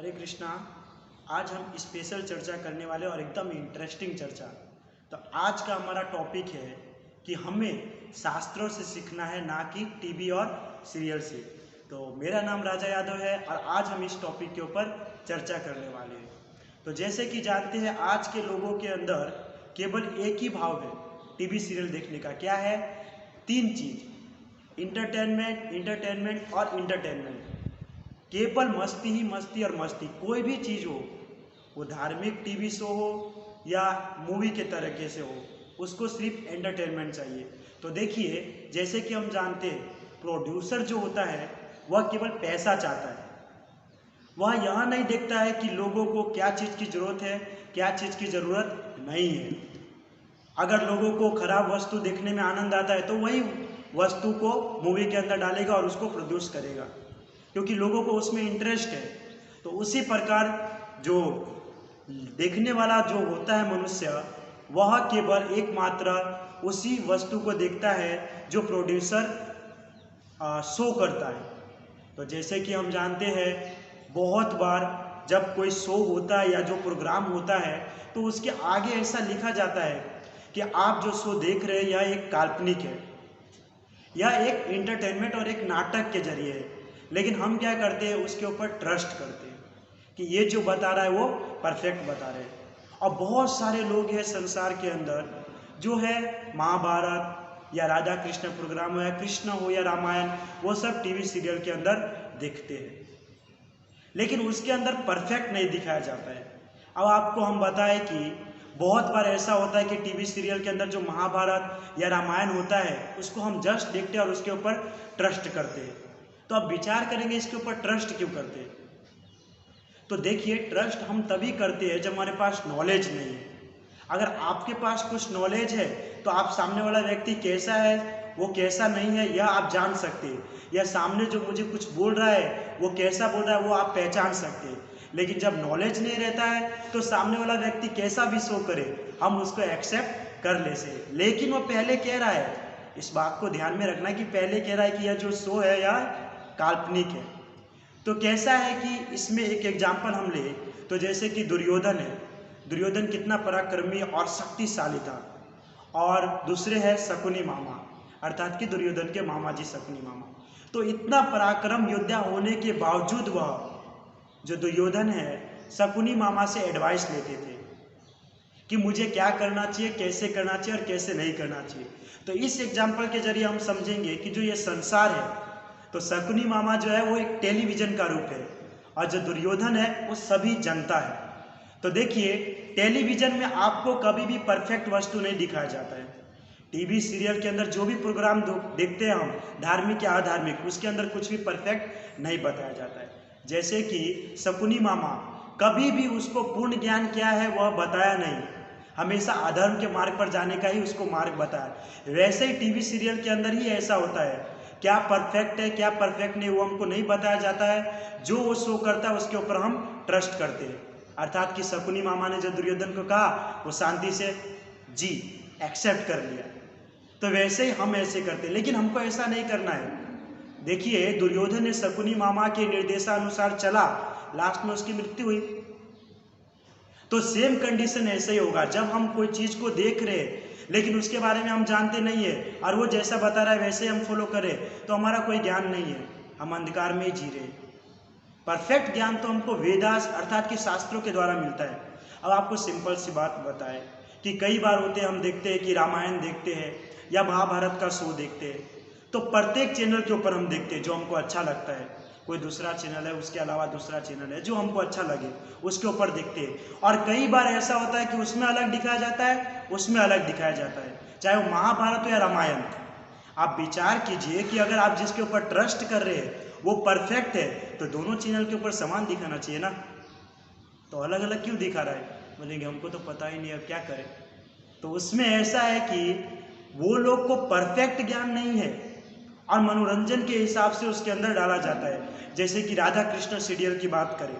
हरे कृष्णा। आज हम स्पेशल चर्चा करने वाले और एकदम इंटरेस्टिंग चर्चा। तो आज का हमारा टॉपिक है कि हमें शास्त्रों से सीखना है, ना कि टीवी और सीरियल से। तो मेरा नाम राजा यादव है और आज हम इस टॉपिक के ऊपर चर्चा करने वाले हैं। तो जैसे कि जानते हैं, आज के लोगों के अंदर केवल एक ही भाव है टीवी सीरियल देखने का। क्या है? तीन चीज, इंटरटेनमेंट, इंटरटेनमेंट और इंटरटेनमेंट। केवल मस्ती ही मस्ती और मस्ती। कोई भी चीज़ हो, वो धार्मिक टीवी शो हो या मूवी के तरीके से हो, उसको सिर्फ एंटरटेनमेंट चाहिए। तो देखिए, जैसे कि हम जानते हैं, प्रोड्यूसर जो होता है वह केवल पैसा चाहता है। वह यह नहीं देखता है कि लोगों को क्या चीज़ की ज़रूरत है, क्या चीज़ की ज़रूरत नहीं है। अगर लोगों को खराब वस्तु देखने में आनंद आता है तो वही वस्तु को मूवी के अंदर डालेगा और उसको प्रोड्यूस करेगा, क्योंकि लोगों को उसमें इंटरेस्ट है। तो उसी प्रकार जो देखने वाला जो होता है मनुष्य, वह केवल एकमात्र उसी वस्तु को देखता है जो प्रोड्यूसर शो करता है। तो जैसे कि हम जानते हैं, बहुत बार जब कोई शो होता है या जो प्रोग्राम होता है, तो उसके आगे ऐसा लिखा जाता है कि आप जो शो देख रहे हैं यह एक काल्पनिक है, यह एक इंटरटेनमेंट और एक नाटक के जरिए है। लेकिन हम क्या करते हैं, उसके ऊपर ट्रस्ट करते हैं कि ये जो बता रहा है वो परफेक्ट बता रहे हैं। और बहुत सारे लोग हैं संसार के अंदर जो है महाभारत या राधा कृष्ण प्रोग्राम हो या कृष्ण हो या रामायण, वो सब टीवी सीरियल के अंदर देखते हैं, लेकिन उसके अंदर परफेक्ट नहीं दिखाया जाता है। अब आपको हम बताएं कि बहुत बार ऐसा होता है कि टीवी सीरियल के अंदर जो महाभारत या रामायण होता है, उसको हम जस्ट देखते हैं और उसके ऊपर ट्रस्ट करते हैं। तो अब विचार करेंगे, इसके ऊपर ट्रस्ट क्यों करते हैं? तो देखिए, ट्रस्ट हम तभी करते हैं जब हमारे पास नॉलेज नहीं है। अगर आपके पास कुछ नॉलेज है तो आप सामने वाला व्यक्ति कैसा है, वो कैसा नहीं है, यह आप जान सकते हैं। या सामने जो मुझे कुछ बोल रहा है वो कैसा बोल रहा है, वो आप पहचान सकते हैं। लेकिन जब नॉलेज नहीं रहता है तो सामने वाला व्यक्ति कैसा भी शो करे, हम उसको एक्सेप्ट कर लेते हैं। लेकिन वो पहले कह रहा है, इस बात को ध्यान में रखना कि पहले कह रहा है कि यह जो शो है यह काल्पनिक है। तो कैसा है कि इसमें एक एग्जाम्पल हम ले, तो जैसे कि दुर्योधन है। दुर्योधन कितना पराक्रमी और शक्तिशाली था। और दूसरे है शकुनी मामा, अर्थात कि दुर्योधन के मामा जी शकुनी मामा। तो इतना पराक्रम योद्धा होने के बावजूद वह जो दुर्योधन है शकुनी मामा से एडवाइस लेते थे कि मुझे क्या करना चाहिए, कैसे करना चाहिए और कैसे नहीं करना चाहिए। तो इस एग्जाम्पल के जरिए हम समझेंगे कि जो ये संसार है, तो शकुनी मामा जो है वो एक टेलीविजन का रूप है और जो दुर्योधन है वो सभी जनता है। तो देखिए, टेलीविजन में आपको कभी भी परफेक्ट वस्तु नहीं दिखाया जाता है। टीवी सीरियल के अंदर जो भी प्रोग्राम देखते हैं हम, धार्मिक या अधार्मिक, उसके अंदर कुछ भी परफेक्ट नहीं बताया जाता है। जैसे कि शकुनी मामा, कभी भी उसको पूर्ण ज्ञान क्या है वह बताया नहीं, हमेशा अधर्म के मार्ग पर जाने का ही उसको मार्ग बताया। वैसे ही टीवी सीरियल के अंदर ही ऐसा होता है, क्या परफेक्ट है क्या परफेक्ट नहीं वो हमको नहीं बताया जाता है। जो वो शो करता है उसके ऊपर हम ट्रस्ट करते हैं। अर्थात कि शकुनी मामा ने जो दुर्योधन को कहा वो शांति से जी एक्सेप्ट कर लिया। तो वैसे ही हम ऐसे करते हैं, लेकिन हमको ऐसा नहीं करना है। देखिए, दुर्योधन ने शकुनी मामा के निर्देशानुसार चला, लास्ट में उसकी मृत्यु हुई। तो सेम कंडीशन ऐसे ही होगा जब हम कोई चीज को देख रहे हैं लेकिन उसके बारे में हम जानते नहीं है और वो जैसा बता रहा है वैसे हम फॉलो करें, तो हमारा कोई ज्ञान नहीं है, हम अंधकार में ही जी रहे। परफेक्ट ज्ञान तो हमको वेदास अर्थात कि शास्त्रों के द्वारा मिलता है। अब आपको सिंपल सी बात बताए कि कई बार होते हम देखते हैं कि रामायण देखते हैं या महाभारत का शो देखते हैं, तो प्रत्येक चैनल के ऊपर हम देखते हैं जो हमको अच्छा लगता है। कोई दूसरा चैनल है, उसके अलावा दूसरा चैनल है, जो हमको अच्छा लगे उसके ऊपर देखते हैं। और कई बार ऐसा होता है कि उसमें अलग दिखाया जाता है, उसमें अलग दिखाया जाता है, चाहे वो महाभारत हो या रामायण। आप विचार कीजिए कि अगर आप जिसके ऊपर ट्रस्ट कर रहे हैं वो परफेक्ट है, तो दोनों चैनल के ऊपर समान दिखाना चाहिए ना। तो अलग अलग क्यों दिखा रहा है? बोलेंगे हमको तो पता ही नहीं, अब क्या करें। तो उसमें ऐसा है कि वो लोग को परफेक्ट ज्ञान नहीं है और मनोरंजन के हिसाब से उसके अंदर डाला जाता है। जैसे कि राधा कृष्ण सीरियल की बात करें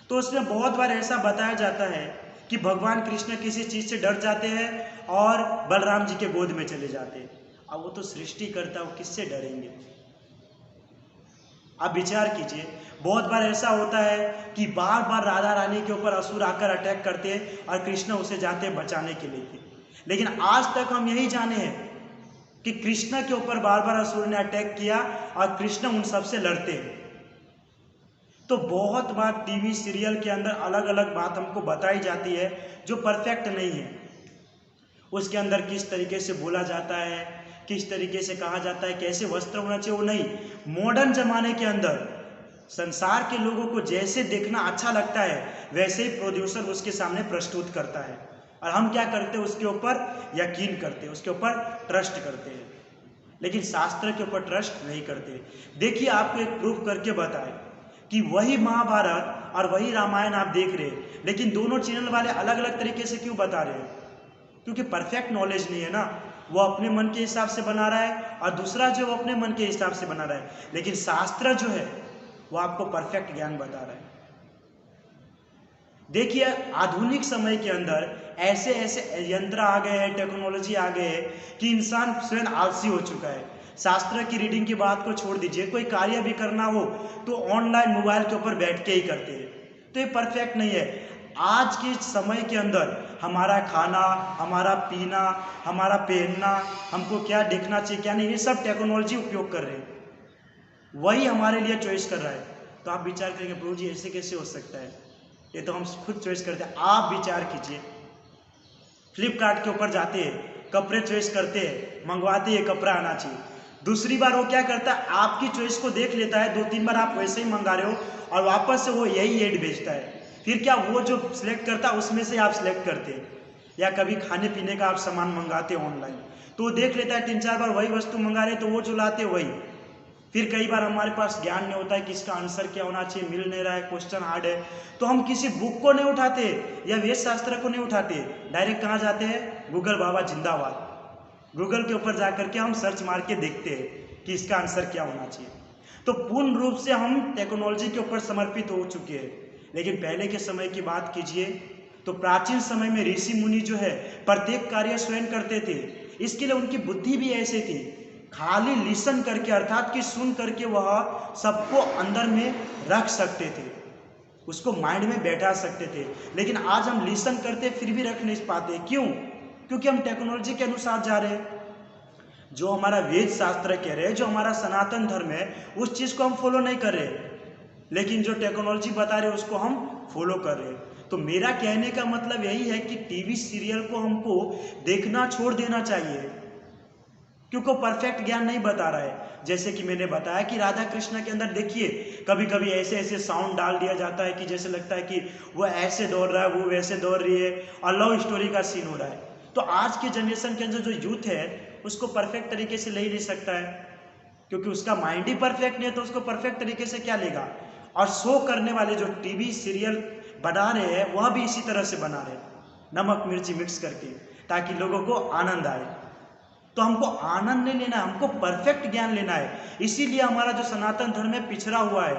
तो उसमें बहुत बार ऐसा बताया जाता है कि भगवान कृष्ण किसी चीज से डर जाते हैं और बलराम जी के गोद में चले जाते हैं। अब वो तो सृष्टि करता, वो किससे डरेंगे? आप विचार कीजिए, बहुत बार ऐसा होता है कि बार बार राधा रानी के ऊपर असुर आकर अटैक करते हैं और कृष्ण उसे जाते हैं बचाने के लिए, लेकिन आज तक हम यही जाने हैं कि कृष्ण के ऊपर बार बार असुर ने अटैक किया और कृष्ण उन सबसे लड़ते हैं। तो बहुत बार टीवी सीरियल के अंदर अलग अलग बात हमको बताई जाती है जो परफेक्ट नहीं है। उसके अंदर किस तरीके से बोला जाता है, किस तरीके से कहा जाता है, कैसे वस्त्र होना चाहिए, वो नहीं। मॉडर्न जमाने के अंदर संसार के लोगों को जैसे देखना अच्छा लगता है वैसे ही प्रोड्यूसर उसके सामने प्रस्तुत करता है और हम क्या करते हैं, उसके ऊपर यकीन करते हैं, उसके ऊपर ट्रस्ट करते हैं, लेकिन शास्त्र के ऊपर ट्रस्ट नहीं करते। देखिए, आपको एक प्रूफ करके बताए कि वही महाभारत और वही रामायण आप देख रहे हैं, लेकिन दोनों चैनल वाले अलग अलग तरीके से क्यों बता रहे हैं? क्योंकि परफेक्ट नॉलेज नहीं है ना। वो अपने मन के हिसाब से बना रहा है और दूसरा जो वो अपने मन के हिसाब से बना रहा है, लेकिन शास्त्र जो है वो आपको परफेक्ट ज्ञान बता रहा है। देखिए, आधुनिक समय के अंदर ऐसे ऐसे यंत्र आ गए हैं, टेक्नोलॉजी आ गए है कि इंसान स्वयं आलसी हो चुका है। शास्त्र की रीडिंग की बात को छोड़ दीजिए, कोई कार्य भी करना हो तो ऑनलाइन मोबाइल के ऊपर बैठ के ही करते हैं। तो ये परफेक्ट नहीं है। आज के समय के अंदर हमारा खाना, हमारा पीना, हमारा पहनना, हमको क्या देखना चाहिए क्या नहीं, ये सब टेक्नोलॉजी उपयोग कर रहे हैं, वही हमारे लिए चॉइस कर रहा है। तो आप विचार करेंगे, प्रभु जी ऐसे कैसे हो सकता है, ये तो हम खुद चॉइस करते हैं। आप विचार कीजिए, फ्लिपकार्ट के ऊपर जाते हैं, कपड़े चॉइस करते हैं, मंगवाते हैं, कपड़ा आना चाहिए। दूसरी बार वो क्या करता है, आपकी चॉइस को देख लेता है, 2-3 बार आप वैसे ही मंगा रहे हो और वापस से वो यही एड भेजता है। फिर क्या वो जो सिलेक्ट करता है उसमें से आप सिलेक्ट करते हैं, या कभी खाने पीने का आप सामान मंगाते हो ऑनलाइन, तो वो देख लेता है 3-4 बार वही वस्तु मंगा रहे, तो वो जो लाते वही। फिर कई बार हमारे पास ज्ञान नहीं होता है कि इसका आंसर क्या होना चाहिए, मिल नहीं रहा है, क्वेश्चन हार्ड है, तो हम किसी बुक को नहीं उठाते या वेद शास्त्र को नहीं उठाते, डायरेक्ट कहाँ जाते हैं, गूगल बाबा जिंदाबाद। गूगल के ऊपर जाकर के हम सर्च मार के देखते हैं कि इसका आंसर क्या होना चाहिए। तो पूर्ण रूप से हम टेक्नोलॉजी के ऊपर समर्पित हो चुके हैं। लेकिन पहले के समय की बात कीजिए तो प्राचीन समय में ऋषि मुनि जो है प्रत्येक कार्य स्वयं करते थे। इसके लिए उनकी बुद्धि भी ऐसे थी, खाली लिसन करके, अर्थात कि सुन करके वह सबको अंदर में रख सकते थे, उसको माइंड में बैठा सकते थे। लेकिन आज हम लिसन करते फिर भी रख नहीं पाते। क्यों? क्योंकि हम टेक्नोलॉजी के अनुसार जा रहे हैं। जो हमारा वेद शास्त्र कह रहे हैं, जो हमारा सनातन धर्म है, उस चीज को हम फॉलो नहीं कर रहे, लेकिन जो टेक्नोलॉजी बता रहे उसको हम फॉलो कर रहे हैं। तो मेरा कहने का मतलब यही है कि टीवी सीरियल को हमको देखना छोड़ देना चाहिए, क्योंकि वो परफेक्ट ज्ञान नहीं बता रहा है। जैसे कि मैंने बताया कि राधा कृष्ण के अंदर देखिए, कभी कभी ऐसे ऐसे साउंड डाल दिया जाता है कि जैसे लगता है कि वो ऐसे दौड़ रहा है, वो वैसे दौड़ रही है, और लव स्टोरी का सीन हो रहा है। तो आज के जनरेशन के अंदर जो यूथ है उसको परफेक्ट तरीके से ले ही नहीं सकता है, क्योंकि उसका माइंड ही परफेक्ट नहीं है, तो उसको परफेक्ट तरीके से क्या लेगा। और शो करने वाले जो टीवी सीरियल बना रहे हैं वह भी इसी तरह से बना रहे हैं, नमक मिर्ची मिक्स करके, ताकि लोगों को आनंद आए। तो हमको आनंद नहीं लेना है, हमको परफेक्ट ज्ञान लेना है। इसीलिए हमारा जो सनातन धर्म है पिछड़ा हुआ है,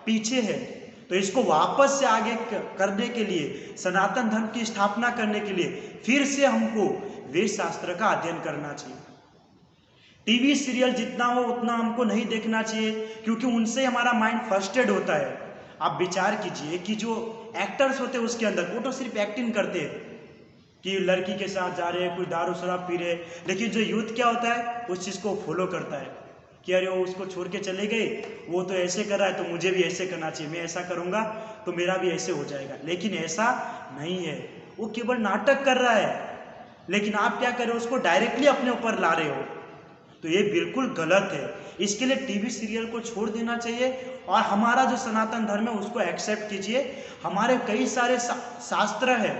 पीछे है। तो इसको वापस से आगे करने के लिए, सनातन धर्म की स्थापना करने के लिए फिर से हमको वेद शास्त्र का अध्ययन करना चाहिए। टीवी सीरियल जितना हो उतना हमको नहीं देखना चाहिए, क्योंकि उनसे हमारा माइंड फ्रस्ट्रेट होता है। आप विचार कीजिए कि जो एक्टर्स होते हैं उसके अंदर, वो तो सिर्फ एक्टिंग करते हैं कि लड़की के साथ जा रहे हैं, कोई दारू शराब पी रहे, लेकिन जो यूथ क्या होता है उस चीज़ को फॉलो करता है कि अरे वो उसको छोड़ के चले गए, वो तो ऐसे कर रहा है तो मुझे भी ऐसे करना चाहिए, मैं ऐसा करूँगा तो मेरा भी ऐसे हो जाएगा। लेकिन ऐसा नहीं है, वो केवल नाटक कर रहा है, लेकिन आप क्या कर रहे हो, उसको डायरेक्टली अपने ऊपर ला रहे हो। तो ये बिल्कुल गलत है। इसके लिए टीवी सीरियल को छोड़ देना चाहिए और हमारा जो सनातन धर्म है उसको एक्सेप्ट कीजिए। हमारे कई सारे शास्त्र है,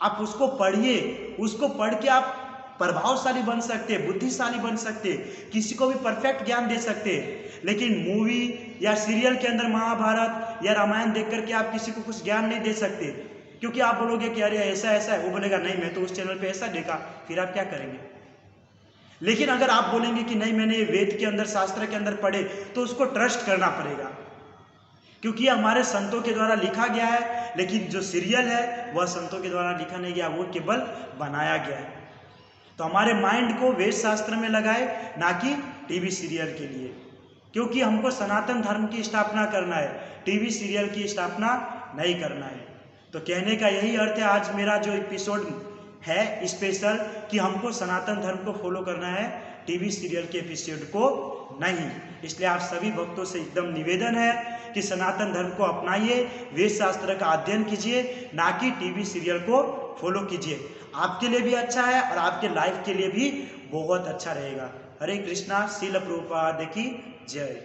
आप उसको पढ़िए, उसको पढ़ के आप प्रभावशाली बन सकते हैं, बुद्धिशाली बन सकते हैं, किसी को भी परफेक्ट ज्ञान दे सकते हैं। लेकिन मूवी या सीरियल के अंदर महाभारत या रामायण देख करके आप किसी को कुछ ज्ञान नहीं दे सकते, क्योंकि आप बोलोगे कि अरे ऐसा ऐसा है, वो बोलेगा नहीं मैं तो उस चैनल पे ऐसा देखा, फिर आप क्या करेंगे। लेकिन अगर आप बोलेंगे कि नहीं मैंने वेद के अंदर, शास्त्र के अंदर पढ़े, तो उसको ट्रस्ट करना पड़ेगा, क्योंकि हमारे संतों के द्वारा लिखा गया है। लेकिन जो सीरियल है वह संतों के द्वारा लिखा नहीं गया, वो केवल बनाया गया है। तो हमारे माइंड को वेद शास्त्र में लगाए, ना कि टीवी सीरियल के लिए, क्योंकि हमको सनातन धर्म की स्थापना करना है, टीवी सीरियल की स्थापना नहीं करना है। तो कहने का यही अर्थ है आज मेरा जो एपिसोड है स्पेशल, कि हमको सनातन धर्म को फॉलो करना है, टीवी सीरियल के एपिसोड को नहीं। इसलिए आप सभी भक्तों से एकदम निवेदन है कि सनातन धर्म को अपनाइए, वेद शास्त्र का अध्ययन कीजिए, ना कि टीवी सीरियल को फॉलो कीजिए। आपके लिए भी अच्छा है और आपके लाइफ के लिए भी बहुत अच्छा रहेगा। हरे कृष्णा। श्रील प्रभुपाद की जय।